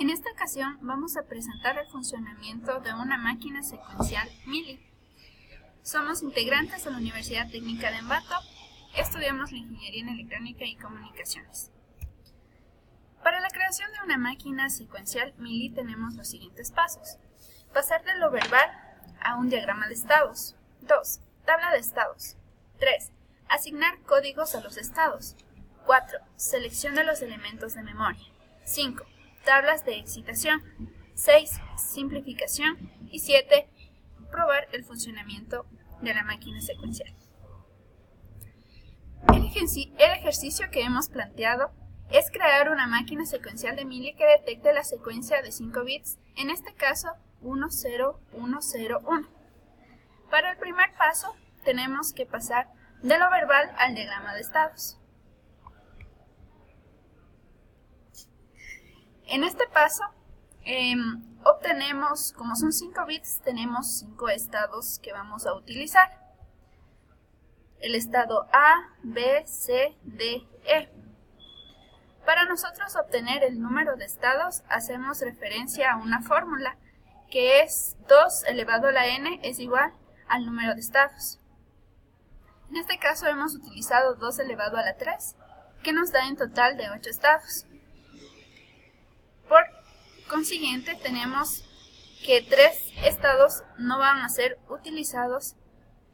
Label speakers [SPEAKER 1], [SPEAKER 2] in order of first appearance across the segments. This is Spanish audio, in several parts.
[SPEAKER 1] En esta ocasión vamos a presentar el funcionamiento de una máquina secuencial Mili. Somos integrantes de la Universidad Técnica de Ambato, estudiamos la Ingeniería en Electrónica y Comunicaciones. Para la creación de una máquina secuencial Mili tenemos los siguientes pasos. Pasar de lo verbal a un diagrama de estados. 2. Tabla de estados. 3. Asignar códigos a los estados. 4. Selección de los elementos de memoria. 5. Tablas de excitación. 6. Simplificación. Y 7. Probar el funcionamiento de la máquina secuencial. El ejercicio que hemos planteado es crear una máquina secuencial de Mili que detecte la secuencia de 5 bits, en este caso 1, 0, 1, 0, 1. Para el primer paso tenemos que pasar de lo verbal al diagrama de estados. En este paso obtenemos, como son 5 bits, tenemos 5 estados que vamos a utilizar. El estado A, B, C, D, E. Para nosotros obtener el número de estados, hacemos referencia a una fórmula que es 2 elevado a la n es igual al número de estados. En este caso hemos utilizado 2 elevado a la 3, que nos da en total de 8 estados. Por consiguiente, tenemos que 3 estados no van a ser utilizados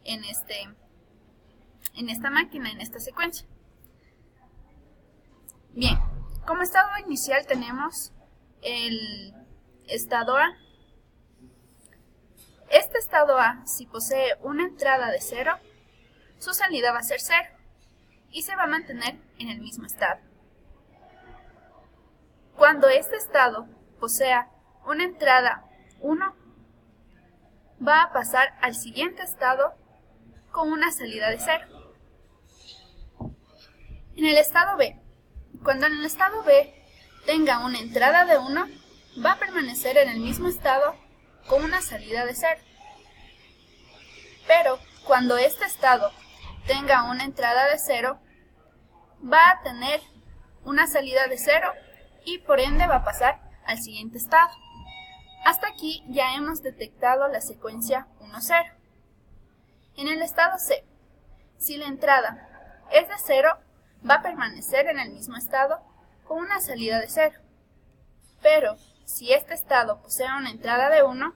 [SPEAKER 1] en esta máquina, en esta secuencia. Bien, como estado inicial tenemos el estado A. Este estado A, si posee una entrada de 0, su salida va a ser 0 y se va a mantener en el mismo estado. Cuando este estado posea una entrada 1, va a pasar al siguiente estado con una salida de 0. En el estado B, cuando en el estado B tenga una entrada de 1, va a permanecer en el mismo estado con una salida de 0. Pero cuando este estado tenga una entrada de 0, va a tener una salida de 0 y por ende va a pasar al siguiente estado. Hasta aquí ya hemos detectado la secuencia 1, 0. En el estado C, si la entrada es de 0, va a permanecer en el mismo estado con una salida de 0. Pero si este estado posee una entrada de 1,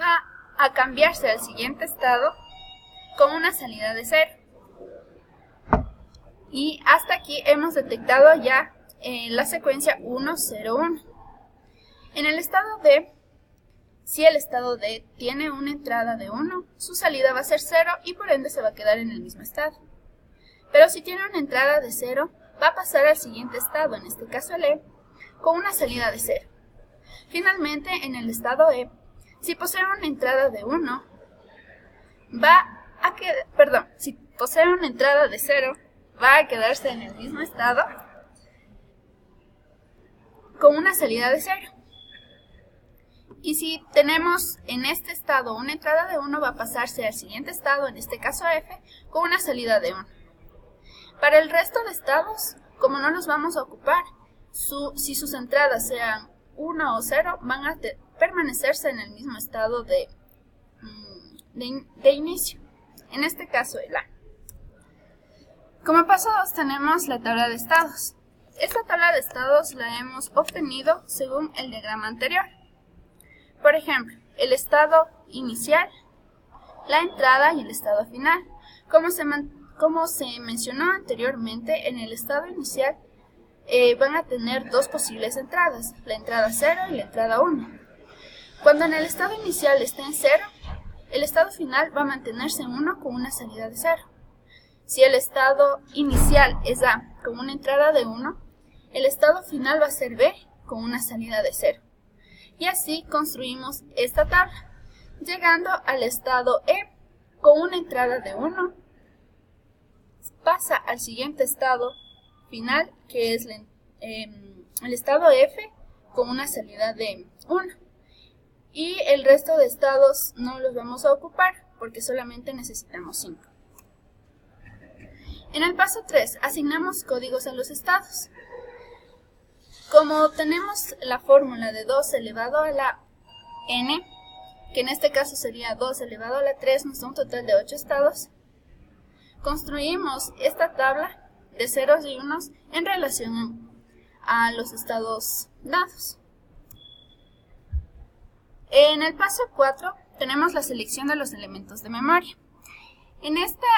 [SPEAKER 1] va a cambiarse al siguiente estado con una salida de 0. Y hasta aquí hemos detectado ya la secuencia 1, 0, 1. En el estado D, si el estado D tiene una entrada de 1, su salida va a ser 0 y por ende se va a quedar en el mismo estado. Pero si tiene una entrada de 0, va a pasar al siguiente estado, en este caso el E, con una salida de 0. Finalmente, en el estado E, si posee una entrada de 1, si posee una entrada de 0, va a quedarse en el mismo estado con una salida de 0. Y si tenemos en este estado una entrada de 1, va a pasarse al siguiente estado, en este caso F, con una salida de 1. Para el resto de estados, como no los vamos a ocupar, si sus entradas sean 1 o 0, van a permanecerse en el mismo estado de inicio. En este caso el A. Como paso 2 tenemos la tabla de estados. Esta tabla de estados la hemos obtenido según el diagrama anterior. Por ejemplo, el estado inicial, la entrada y el estado final. Como se mencionó anteriormente, en el estado inicial van a tener dos posibles entradas, la entrada 0 y la entrada 1. Cuando en el estado inicial esté en 0, el estado final va a mantenerse en 1 con una salida de 0. Si el estado inicial es A con una entrada de 1, el estado final va a ser B con una salida de 0. Y así construimos esta tabla, llegando al estado E con una entrada de 1, pasa al siguiente estado final, que es el estado F con una salida de 1. Y el resto de estados no los vamos a ocupar porque solamente necesitamos 5. En el paso 3 asignamos códigos a los estados. Como tenemos la fórmula de 2 elevado a la n, que en este caso sería 2 elevado a la 3, nos da un total de 8 estados, construimos esta tabla de ceros y unos en relación a los estados dados. En el paso 4 tenemos la selección de los elementos de memoria. En esta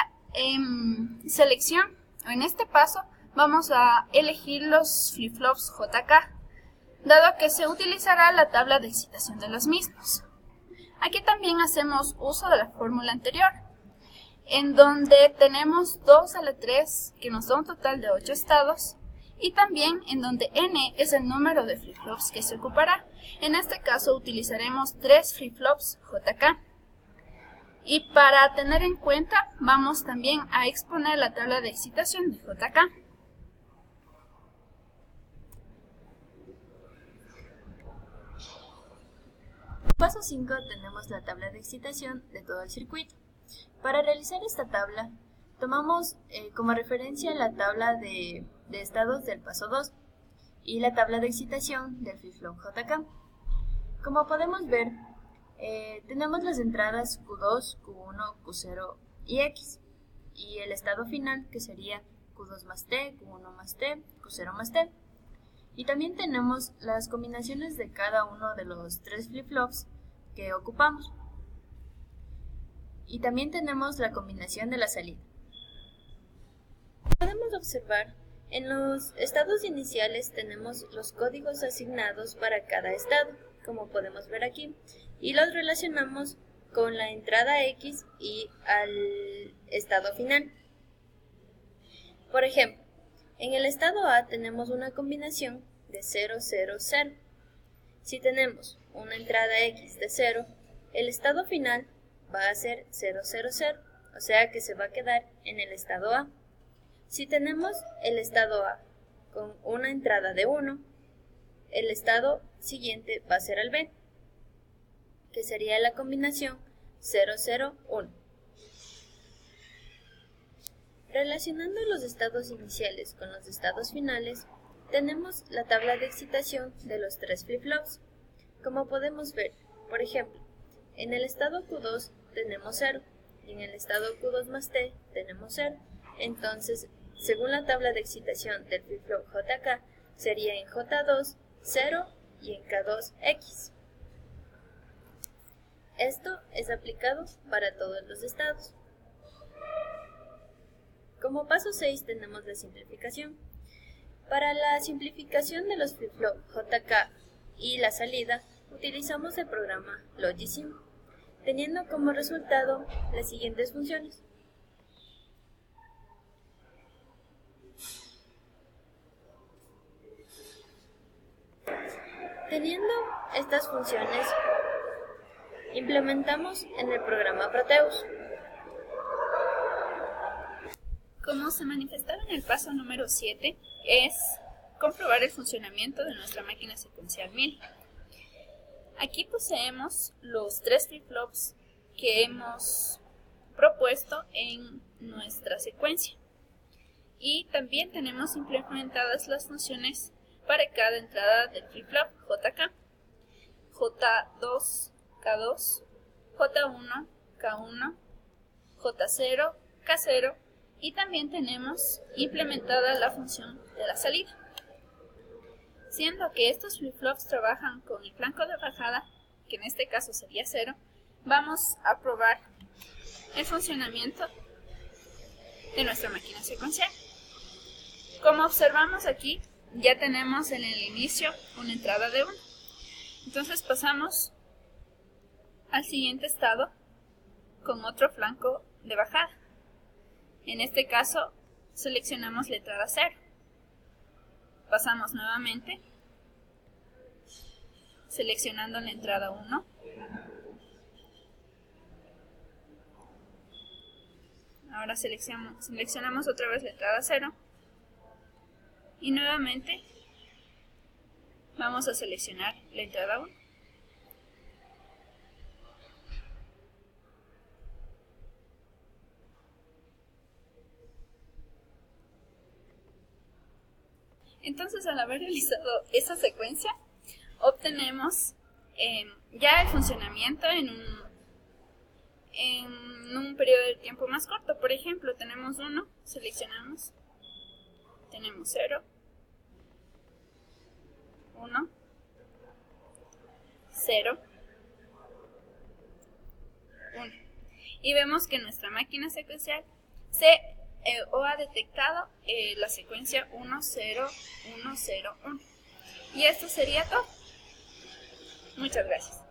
[SPEAKER 1] selección, o en este paso, vamos a elegir los flip-flops JK, dado que se utilizará la tabla de excitación de los mismos. Aquí también hacemos uso de la fórmula anterior, en donde tenemos 2 a la 3, que nos da un total de 8 estados, y también en donde n es el número de flip-flops que se ocupará. En este caso utilizaremos 3 flip-flops JK. Y para tener en cuenta, vamos también a exponer la tabla de excitación de JK.
[SPEAKER 2] Paso 5 tenemos la tabla de excitación de todo el circuito. Para realizar esta tabla, tomamos como referencia la tabla de estados del paso 2 y la tabla de excitación del flip-flop JK. Como podemos ver, tenemos las entradas Q2, Q1, Q0 y X, y el estado final que sería Q2 más T, Q1 más T, Q0 más T. Y también tenemos las combinaciones de cada uno de los 3 flip-flops que ocupamos. Y también tenemos la combinación de la salida. Podemos observar, en los estados iniciales tenemos los códigos asignados para cada estado, como podemos ver aquí, y los relacionamos con la entrada X y al estado final. Por ejemplo, en el estado A tenemos una combinación de 0, 0, 0. Si tenemos una entrada X de 0, el estado final va a ser 0, 0, 0, o sea que se va a quedar en el estado A. Si tenemos el estado A con una entrada de 1, el estado siguiente va a ser el B, que sería la combinación 0, 0, 1. Relacionando los estados iniciales con los estados finales, tenemos la tabla de excitación de los 3 flip-flops. Como podemos ver, por ejemplo, en el estado Q2 tenemos 0 y en el estado Q2 más T tenemos 0. Entonces, según la tabla de excitación del flip-flop JK, sería en J2 0 y en K2 X. Esto es aplicado para todos los estados. Como paso 6 tenemos la simplificación. Para la simplificación de los flip-flop JK y la salida, utilizamos el programa Logisim, teniendo como resultado las siguientes funciones. Teniendo estas funciones, implementamos en el programa Proteus.
[SPEAKER 1] Como se manifestaba en el paso número 7, es comprobar el funcionamiento de nuestra máquina secuencial 1000. Aquí poseemos los 3 flip-flops que hemos propuesto en nuestra secuencia. Y también tenemos implementadas las funciones para cada entrada del flip-flop JK, J2, K2, J1, K1, J0, K0, y también tenemos implementada la función de la salida. Siendo que estos flip-flops trabajan con el flanco de bajada, que en este caso sería 0, vamos a probar el funcionamiento de nuestra máquina secuencial. Como observamos aquí, ya tenemos en el inicio una entrada de 1. Entonces pasamos al siguiente estado con otro flanco de bajada. En este caso, seleccionamos la entrada 0. Pasamos nuevamente, seleccionando la entrada 1. Ahora seleccionamos otra vez la entrada 0. Y nuevamente vamos a seleccionar la entrada 1. Entonces, al haber realizado esa secuencia, obtenemos ya el funcionamiento en un periodo de tiempo más corto. Por ejemplo, tenemos 1, seleccionamos, tenemos 0, 1, 0, 1. Y vemos que nuestra máquina secuencial ha detectado la secuencia 1, 0, 1, 0, 1. Y esto sería todo. Muchas gracias.